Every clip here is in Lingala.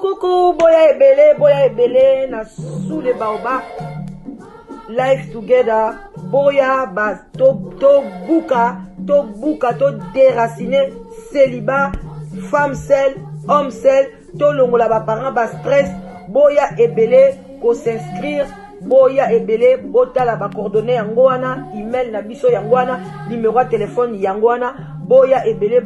Coucou, boya ebele, na sous les baobab, life together, boya bas, to buka, to déraciner, célibat, femme seule, homme seul, to longola ba parents bas stress, boya ebele, ko s'inscrire, boya ebele, botala ba coordonnées yangoana, email na biso yangoana, numéro de téléphone yangoana, boya ebele,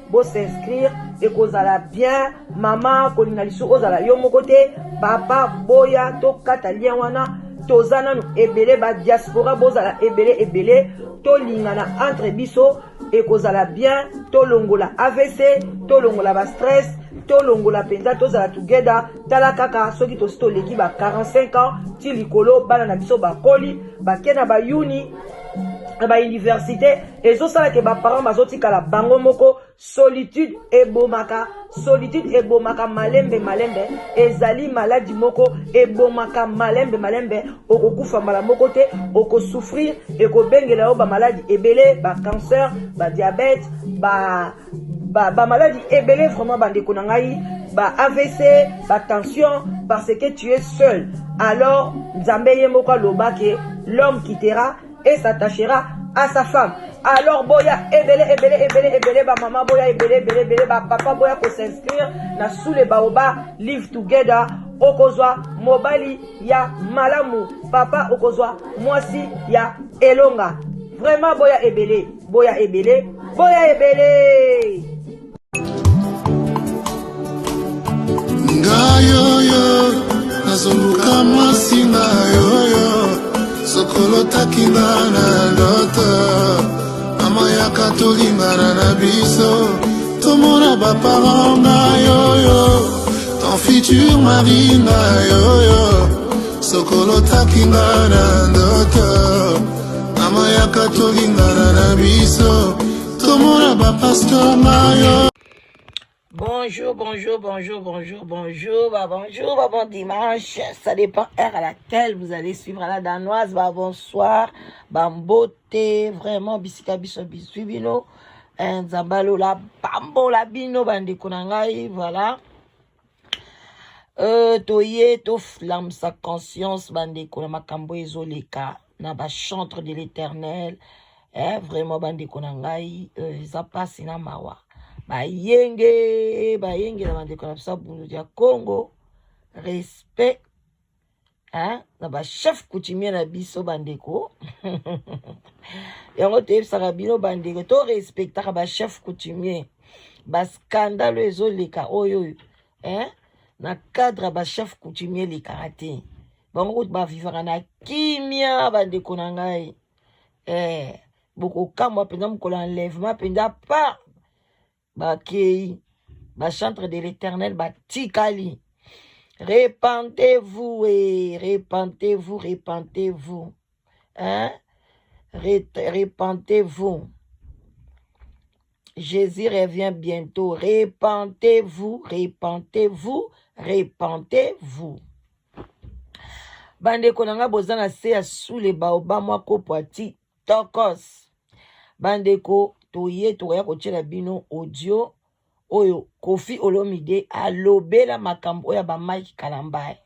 bo s'inscrire, et kozala bien, maman, kolinga lisu ozala yo moko te, papa, boya, to kata lien wana, tozana nu ebele, ba diaspora, bozala ebele, to lingana entre biso, et kozala bien, to longola AVC, to longola ba stress, to longola penza, tozala together, tala kaka, soki to sto leki ba 45 ans, ti likolo, bana na biso ba koli, ba kena ba uni, ba université, et zo sala ke ba parents bazoti kala bango moko, solitude ebomaka malembe, ezali maladie moko, ebomaka malembe, okokufa mala moko te, oko souffrir, eko bengela yo ba maladie ebele, ba cancer, ba diabète, ba maladie ebele, vraiment bandeko na ngai, ba AVC, ba tension, parce que tu es seul. Alors, Nzambe ye moko lobake, l'homme quittera et s'attachera à sa femme. Alors boya ebele, ba maman boya ebele, ba papa boya ko s'inscrire na sous les baobab, live together, okozwa mobali ya malamu, papa okozwa mwasi ya elonga. Vraiment boya ebele. Ngayoyo, nazunguka masinga yoyo, sokolo takinga na ndoto. Mama yaka tolingana na biso, tomona ba parents na yoyo, ton futur mari na yoyo, sokolo takinga na ndoto. Mama yaka tolingana na biso, tomona ba pasteur na yoyo. Bonjour, bon dimanche, ça dépend heure à laquelle vous allez suivre à la danoise, bonsoir, beauté, vraiment, bisika biso bisubino, nzambalo la bambo la bino, bande konangai, voilà, toye, to flamme sa conscience, bande konamakambo ezoleka, na ba chantre de l'éternel, vraiment, bande konangai, zapasi na mawa. Bayenge na bandeko na biso bundu ya Congo, respect, na ba chef coutumier na biso bandeko. Yango te saka bino bandeko to respectaka ba chef coutumier, ba scandale ezoleka oyo, na cadre ba chef coutumier le karaté. Bango ba vivra na kimia bandeko na ngai. Boko kamwa penza mukolo enlèvement penza pa bakei, ba chantre de l'éternel, ba tikali. Repentez-vous, repentez-vous. Repentez-vous. Jésus revient bientôt. Repentez-vous. Bande konanga bozana se sous les baobab mwa kopwati tokos. Bandeko toye toya kochela bino audio oyo Koffi Olomide alobela makambo oya ba Mike Kalambai.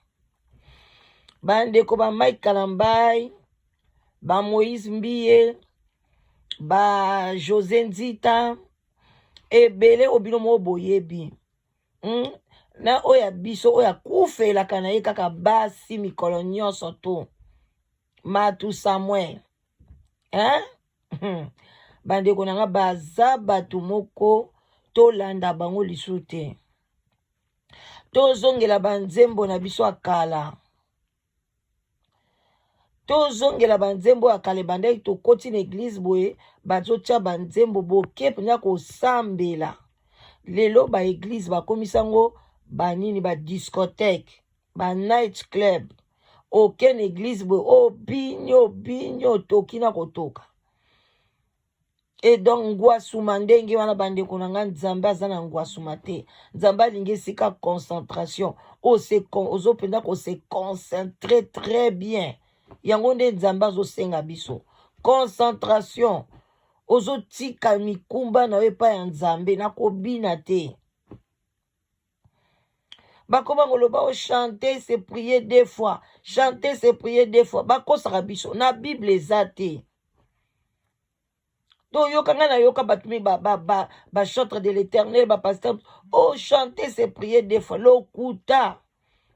Bandeko ba Mike Kalambai, ba Moïse Mbiye, ba José Nzita, ebele obino mo boyebi. Na oya biso oya kufela kana ye kaka basi mikolo nyonso to. Matu Samuel. Bandeko nanga baza batu moko tolanda bango lisu te. Tozongela banzembo na biso akala. Tozongela banzembo akale bandeki tokoti na église boye bazotia banzembo boke penya kosambela. Lelo ba église bakomisango banini ba discothèque, ba night club. Aucune église boye o binyo tokina kotoka. Et donc ngwasuma ndenge wana bandeko na nga nzambe aza na ngwasuma te. Nzambe alingi esika concentration. Ozopenda ko se concentrer très bien. Yango nde nzambe azosenga biso. Concentration. Ozotika mikumba na we pa ya nzambe na kobina te. Bakoma ngoloba o chanter, c'est prier 2 fois. Chanter, c'est prier 2 fois. Bakosaka biso na Bible ezate. To yoka nga na yoka batumi ba chantre de l'Éternel, ba pasteur. Oh, chanter, c'est prier 2 fois. Lokuta.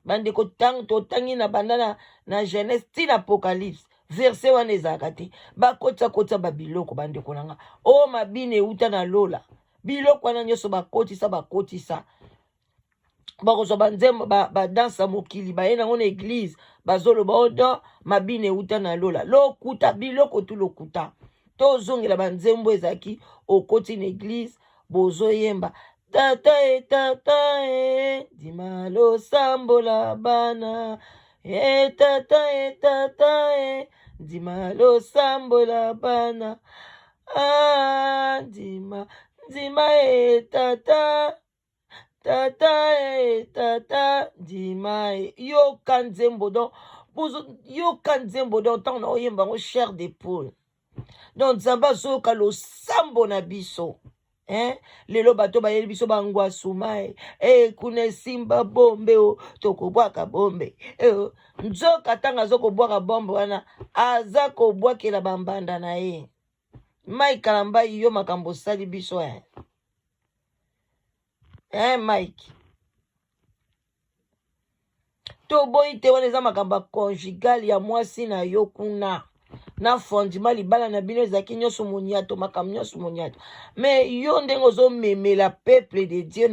Bande ko tang to tangi na bandana na Genèse tin Apocalypse. Verset wana ezaka te. Bakotsa ba biloko bande ko nanga. Oh, mabine uta na lola. Biloko wana nyoso bakotisa. Bakozwa banzembo badansa mokili bayena ngona église bazoloba odo mabine uta na lola lokuta biloko tu lokuta tozongela banzembo ezaki okoti na église bozoyemba tata e dimalo sambola bana tata e dimalo sambola bana dima e tata tata dima yo kanzembo don tant na oyemba ngo chair d'épaule donc nzamba zoka lo sambo na biso lelo bato bayeli biso bangwasuma kuna simba bombe tokobwaka bombe nzoka tanga azokobwaka bombe wana aza kobwakela bambanda na ye Mike Alambai yo makambo sali biso Mike to boyi te wana eza makambo conjugal ya mwasi na yo kuna na fondima libala na bino ezaki nyonso moniato makambo nyonso moniato mais yo ndenge ozomemela peuple de Dieu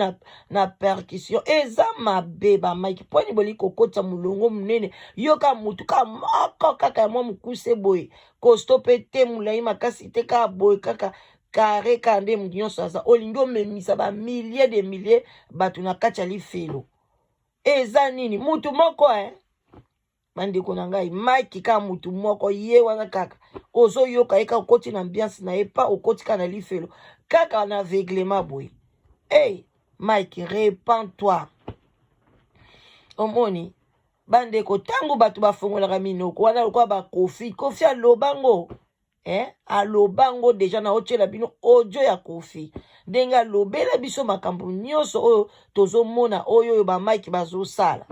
na percussion eza mabe ba Mike poni boli kokota mulongo munene yo ka mutu ka moko kaka ya mwa mukuse boye kostope te mulai makasi te ka boye kaka kare kande nyonso aza olingi omemisa ba milliers de milliers bato na kati ya lifelo eza nini mutu moko bandeko na ngai Mike ka mutu moko ye wana kaka ozoyoka eka okoti na ambiance na ye pa okoti ka na lifelo kaka na aveuglement boye Mike repens-toi omoni bandeko tango bato bafongolaka minoko wana lokwa bakofi kofi alobango alobango deja na otiela bino audio ya kofi ndenge alobela biso makambo nyonso oyo tozomona oyo ba Mike bazosala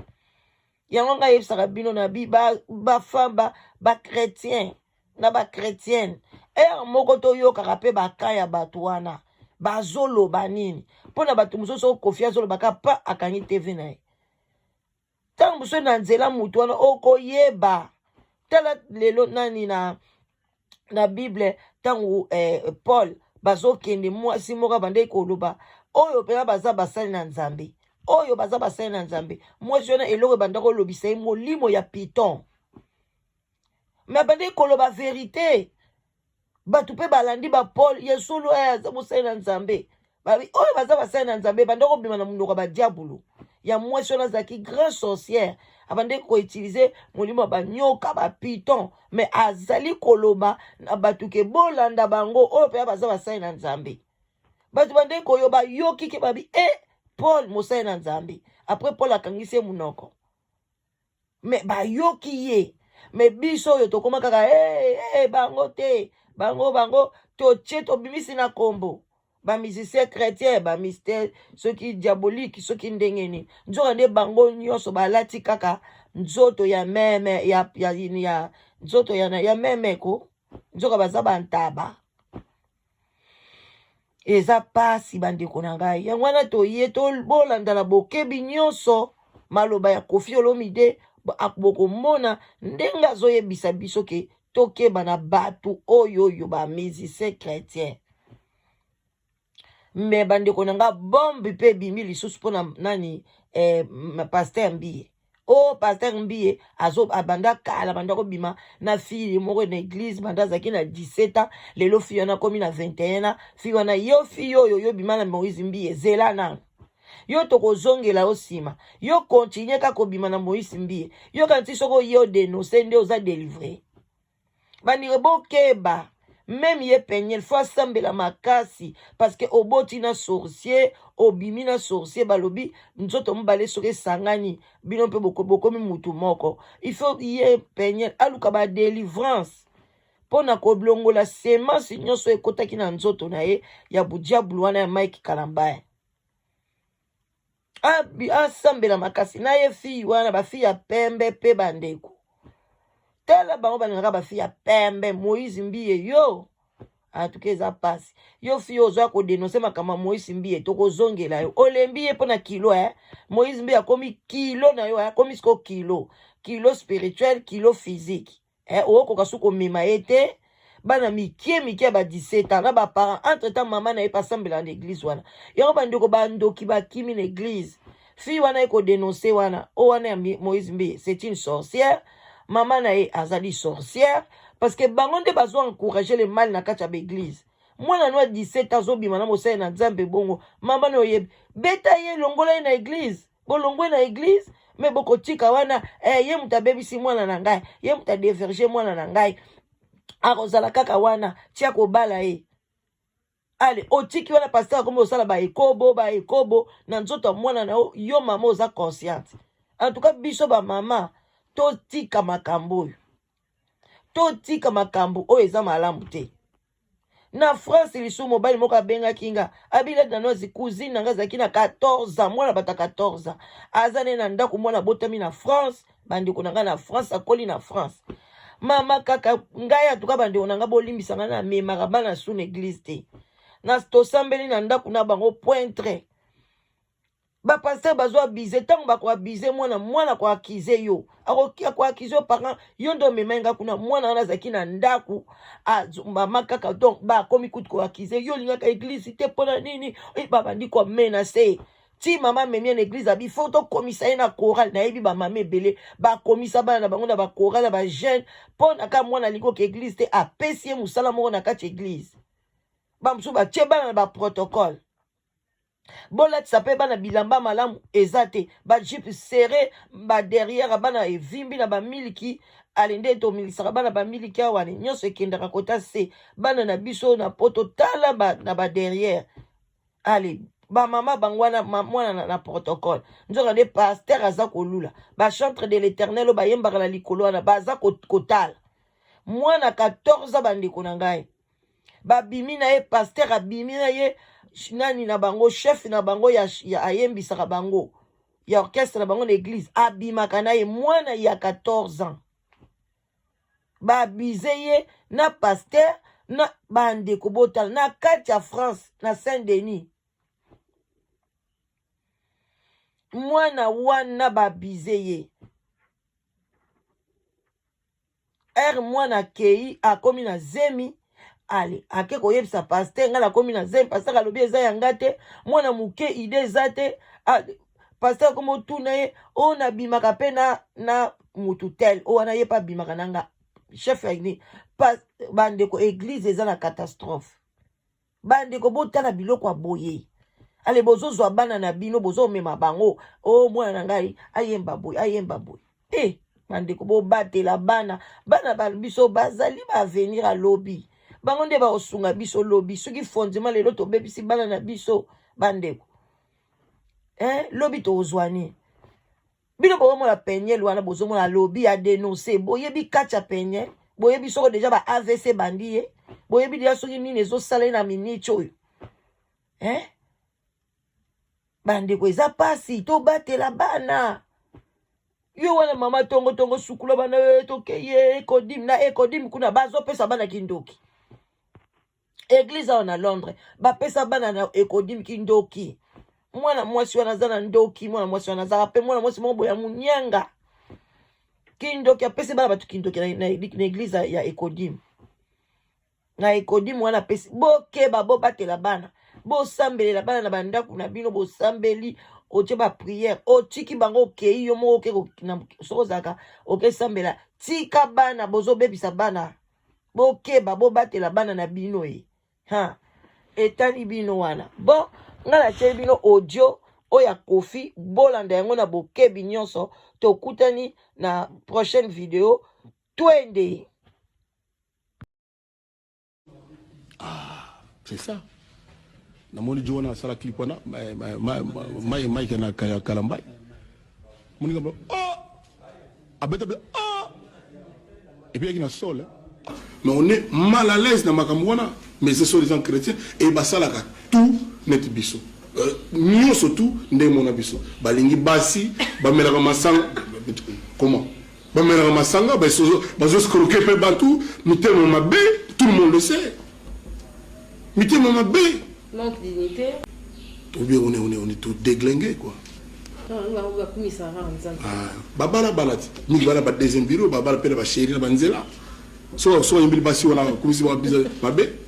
yango nga yebisaka bino na bi bafamba bakretien na bakrétienne moko toyokaka mpe baka ya bato wana bazoloba nini mpo na bato mosusu okofi azolobaka pa akangi tv na ye ntango mosusu na nzela mutu wana okoyeba tala lelo nani na Bible tangu Paul bazokende mwasi moko bande koloba oyo pena baza basali na nzambe mwasi wana eloko banda kolobisa ye molimo ya piton me bande koloba verite bato pe balandi ba Paul yesolo aza mosali na nzambe oyo baza basali na nzambe banda kobima na munoko ba diabolo ya mwasi wana azalaki grand sorcière abande koutilize molimo ya banyoka bapiton me azali koloba na bato ke bolanda bango oyo mpe baza basali na nzambe bato bande koyoba yoki ke babi Paul mosali na nzambe après Paul akangisi ye munoko me bayoki ye me biso oyo tokoma kaka bango te bango totie tobimisi na kombo bamusicien chrétien bamystère soki diabolique soki ndenge nini nzoka nde bango nyonso balati kaka nzoto ya meme ya nzoto ya meme ko nzoka baza bantaba eza pasi bandeko na ngai yango wana toye tobolandala bokebi nyonso maloba ya Koffi Olomide bokomona ndenge azoyebisa biso ke tokeba na bato oyo bamusicien chrétien me bandeko na nga bombe pe bimi lisusu mpona nani Pasteur Mbiye Pasteur Mbiye abanda kala banda kobima na fille moko na église banda azaki na 17 ans lelo fille wana komi na 21 ans fille wana yo fille oyo yo bima na Moïse Mbiye zela nanga yo tokozongela osima yo continue ka kobima na Moïse Mbiye yo kanti soko yo dénoncer nde oza délivré bandire bokeba même ye penyel faut asambela makasi parce que oboti na sorcier obimi na sorcier balobi nzoto mobale soki sangani bino mpe bokomi mutu moko il faut ye penyel aluka ba délivrance pona koblongola semence nyonso ekotaki na nzoto na ye ya budiabulu wana ya Mike Kalambaya asambela makasi na ye fille wana bafille ya pembe pe bandeko tala bango balingaka bafille ya pembe Moïse Mbiye yo atuke eza pasi yo fille ozwa kodenonse makambo Moïse Mbiye tokozongela yo olembi ye mpona kilo Moïse Mbiye akomi kilo na yo akomi siko kilo spirituel kilo physique okoka su komema ye te bana mikie ba 17 ans na baparent entre temps mama na ye pasambela na église wana yango bandeko bandoki bakimi na église fille wana ekodenonse wana o wana ya Moïse Mbiye c'est une sorcière maman na ye azali sorcière parce que bango nde bazo encourager le mal na kati ya église mwana no 17 ans azobima na mosala na Nzambe bongo mama na oyebi beta ye longola ye na église bolongwe na église mais bokotika wana ye muta bebisi mwana na ngai ye muta déverger mwana na ngai akozala kaka wana tia kobala ye ale otiki wana pasteur akomi osala baekobo na nzoto ya mwana na yo mama oza consciente en tout cas biso bamama totika makambo oyo eza malamu te na France lisu mobali moko abengaki nga abila danozi cousine nanga azalaki na 14 ans mwana bata 14 ans aza ne na ndako mwana botami na France bandeko na nga na France akoli na France mama kaka ngai atuka bandeko na nga bolimbisa nga na memaka bana su na église te na tosambeli na ndako na bango pointre bapaster bazo abize ntango bakoabize mwana koakize yo akoakize yo parent yo ndo omema kuna mwana wana azalaki na ndako mama kaka donc bakomi kutu koakize yo olingaka église te mpona nini babandi komenase ti mama memi na église abi fo tokomisa ye na chorale nayebi bamama ebele bakomisa bana na bango na bachorale na bajeune mpo na ka mwana alingi oke église te apesi ye mosala moko na kati église bamosusu batie bana na baprotocole bolatisa mpe bana bilamba malamu eza te bajipe serré baderrière bana evimbi na bamiliki ale nde tomilisaka bana bamiliki awa nyonso ekendaka kota se bana na biso na poto tala na baderrière ale bamama bango wana mwana na protocole nzoka nde paster aza kolula bachantre de l'éternel oyo bayembaka na likolo wana baza kotala mwana 14 bandeko na ngai babimi na ye paster abimi na ye nani na bango chef na bango ya ayembisaka bango ya orchestre na bango na église abimaka na ye mwana ya 14 ans babize ye na paster na bandeko botala na kati ya France na Saint-Denis mwana wana babize ye mwana kei akomi na zemi ale ake koyebisa paster nga nakomi na zemi paster alobi eza yanga te mwana muke ide eza te paster akomi otuna ye oyo nabimaka mpe na mutu tel oyo wana ye mpe abimaka nanga chef ya bandeko église eza na catastrophe bandeko botala biloko ya boye ale bozozwa bana na bino bozomema bango mwana na ngai ayemba boye bandeko bobatela bana biso bazali baavenir alobi bango nde baosunga biso lobi soki fondima lelo tobebisi bana na biso bandeko lobi tozwani bino bozomona penyel wana bozomona lobi ya denonse boyebi kati ya penyel boyebi soko deja ba AVC bandi ye boyebi deja soki nini ezosala na miniti oyo bandeko eza pasi tobatela bana yo wana mama tongo sukula bana tokeye ekodim kuna bazopesa bana kindoki église awa na Londres bapesa bana na ekodim kindoki mwana mwasi wana aza na ndoki mwana mwasi wana azaka mpe mwana mwasi moko boye ya munyanga kindoki apesi bana bato kindoki na église ya ekodim na ekodim wana apesi bokeba bobatela bana bosambelela bana na bandako na bino bosambeli otie bapriere otiki bango okei yo moko soko ozalaka okesambela tika bana bozobebisa bana bokeba bobatela bana na bino etali bino wana bon nga natie bino audio oya Kofi bolanda yango na bokebi nyonso tokutani na prochaine video twende Ah, c'est ça. Namoni Joana a sala clip wana Mike na Kalambay. Moni gamba abeta et puis il y a sol. Mais on est mal à l'aise dans Makamwana, mais c'est sur les gens chrétiens et basalaka tout net biso. Nous surtout ndé mon abiso. Balingi basi, bamelaka masanga comment? Bamelaka masanga bazo croquer pe batou, mitemo mabe, tout le monde le sait. Mitemo mabe. Manque de dignité. Ou bien on est tout déglingué quoi. Babala balati. Ni bala ba deuxième bureau, babala pele ba chéri na banzela. So yimbi basi wana komisi ba biza mabe.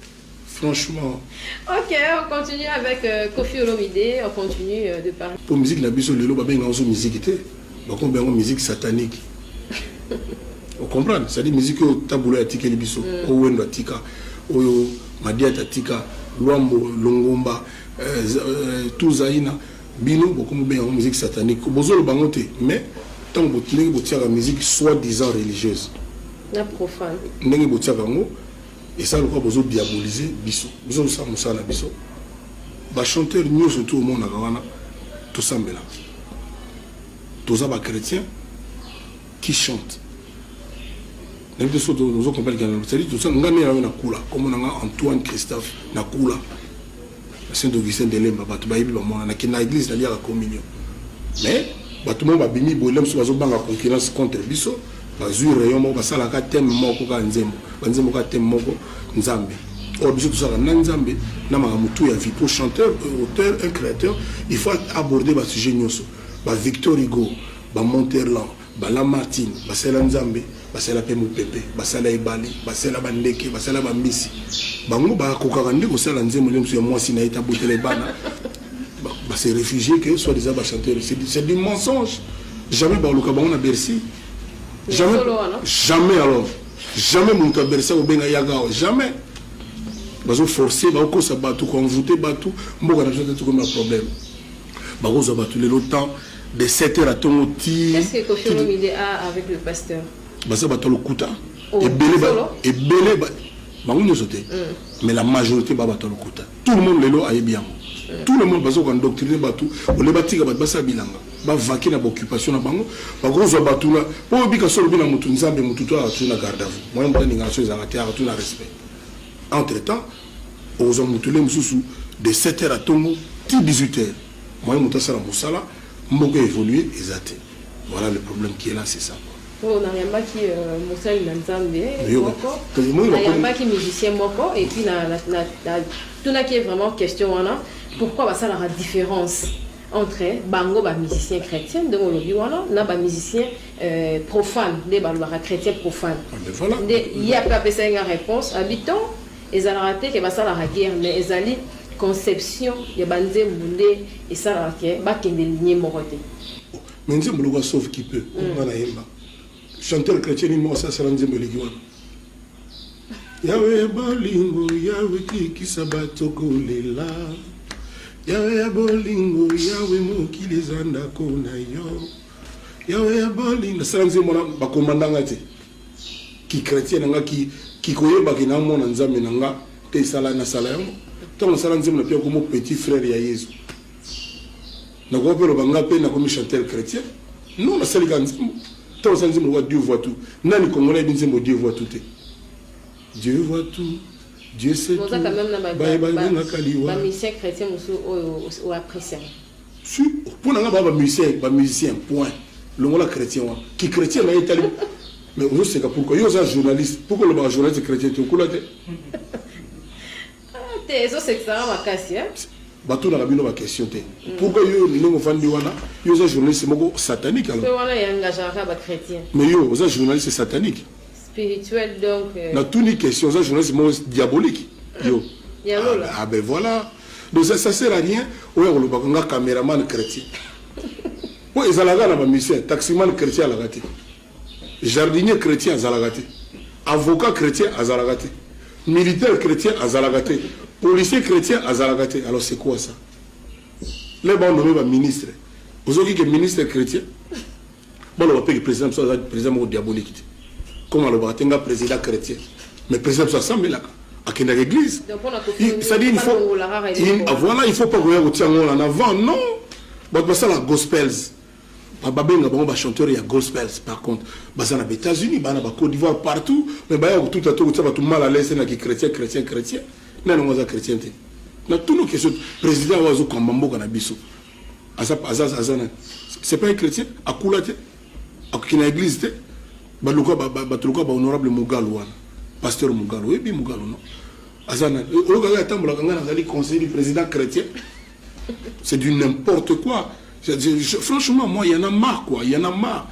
Franchement. Ok, on continue avec Koffi Olomide, on continue de parler. Pour musique la biso lelo ba benga ozo musique té. Ba ko benga musique satanique. On comprend, c'est-à-dire musique au taboulo atika li biso, o wendo atika, oyo madia tatika. Luambo, Longomba, tout Zaïna, Bino, beaucoup de musique satanique. Bozo le bangote, mais tant que vous tirez la musique soi-disant religieuse. La profane. N'engagez vous tirez et ça le quoi bozo diaboliser biso. Bozo ça moussa na biso. Ba chanteur nous surtout au monde à Gawana, tout ça mélange. Tous ça ba chrétiens qui chantent. Nous comprenons que tout ça, nous avons comme Antoine Christophe, Nakula, Saint-Augustin de Lemba, l'église, la communion. Mais, tout le monde a béni, il y a une concurrence contre Bisso, il y a un thème moko Nzambe. Or, Bisso, tout ça, Nzambe, il y a un chanteur, auteur, un créateur, il faut aborder le sujet. Victor Hugo, Monterland, Lamartine, Basela Nzambe. Basela Pemu Pepe, Basela Ibali, Basela Bandeke, Basela Bambisi. Bango ba kokakande ko sala nzembo le mso moi sina eta botele bana. Ba ces réfugiés que soit des chanteurs, c'est du mensonge. Jamais ba luka bango na Bercy. Jamais alors. Jamais mon ka Bercy au benga yaga, jamais. Bazo forcer ba ko sa batu ko envoûter batu, mboka na jote tout comme un problème. Ba ko za batu le temps de 7h à ton tir. Qu'est-ce que Koffi Olomide a avec le pasteur? Basa batalo kuta et belé mais la majorité ba batalo kuta tout le monde lelo aye bien tout le monde bazo ko endoctriner batu o le batika basa bilanga ba vaquer na occupation na bango ba gozo batula po bika solo bina mutu nzambe mutu to a tuna garde à vous moi mbona ninga chose à terre tout na respect entre temps aux mutule mususu de 7h à tongo 18h moi mutu sala musala mboko évoluer exact voilà le problème qui est là c'est ça. On n'a rien pas qui Moussa Nzambe, on n'a rien pas qui musicien Moko, et puis tout là qui est vraiment question, pourquoi ça la différence entre bango ba musicien chrétien de mon lobby na ba musicien profane des balwa chrétien profane. Il y a pas pensé une réponse habitant et a raté que ça la guerre mais ezali conception ya banze mbunde et ça la ke ba kende ligne moroté. Mais nzembo lo sauf qui peut on na yemba. Chanteur chrétien ni moi ça c'est nzembo le giwana. Yawe bolingo yawe ki sabato kolela. Yawe bolingo yawe mokili zanda kona yo. Yawe bolingo ça nzembo na ba commandant ati. Ki chrétien nga ki koyeba ki na mona nzambe nga te sala na sala yango. Tant sala nzembo na pia comme petit frère ya Yesu. Na ko pelo banga pe na comme chanteur chrétien. Non na sala nzembo. Tant sala nzembo Dieu voit tout. Nani congolais nzembo Dieu voit tout. Dieu voit tout. Dieu sait tout. Ba musicien chrétien ou apprécié. Si pour nga ba musicien point. Le mot chrétien qui chrétien na itali. Mais vous savez pourquoi yo un journaliste pourquoi le journaliste chrétien tu coulate. Eso c'est ça ma question. Bato na rabino ba question té. Pourquoi yo ningo fandi wana yo un journaliste moko satanique alors. Wana yangajaka ba chrétien. Mais yo un journaliste satanique. Spirituel donc. Na tout ni question un journaliste diabolique. Yo. Ah ben voilà. Donc ça sert à rien. Ouais on le ba caméraman chrétien. Ouais ezalaga na ba musicien taximan chrétien à la gâté. Jardinier chrétien à Zalagate, avocat chrétien à Zalagate, militaire chrétien à Zalagate, policier chrétien à Zalagate. Alors c'est quoi ça? Les bons nommés ministre. Vous avez dit que ministre chrétien? Bon, on va payer le président, président diabolique. Comment le va président chrétien? Mais président ça semble là. à l'église. C'est-à-dire il faut voilà, il faut pas regarder en avant, non. Bon, ça la gospels. Ba chanteur ya gospels par contre. Baza na États-Unis, ba na Côte d'Ivoire partout, mais ba tout à tout mal à l'aise na chrétien. Na non za chrétien. Na tous nos questions président wazo Kambambo kana biso. C'est pas un chrétien, akulate. Akina église te. Ba honorable Mugalu wana. Pasteur Mugalu, et bien Mugalu non. Azana, Ogaga tambola kanga na conseiller du président chrétien. C'est du n'importe quoi. Franchement, moi, il y en a marre, quoi. Il y en a marre.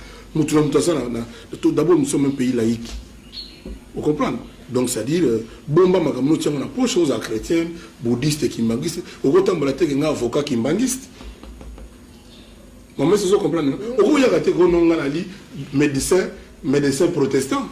D'abord, nous sommes un pays laïque. Vous comprenez? Donc, c'est-à-dire, bomba makamno tient on approche aux chrétiens, bouddhistes, kimbangistes. Au côté de la avocat kimbangiste. Maman, c'est ça comprendre. Au côté de la médecin protestant.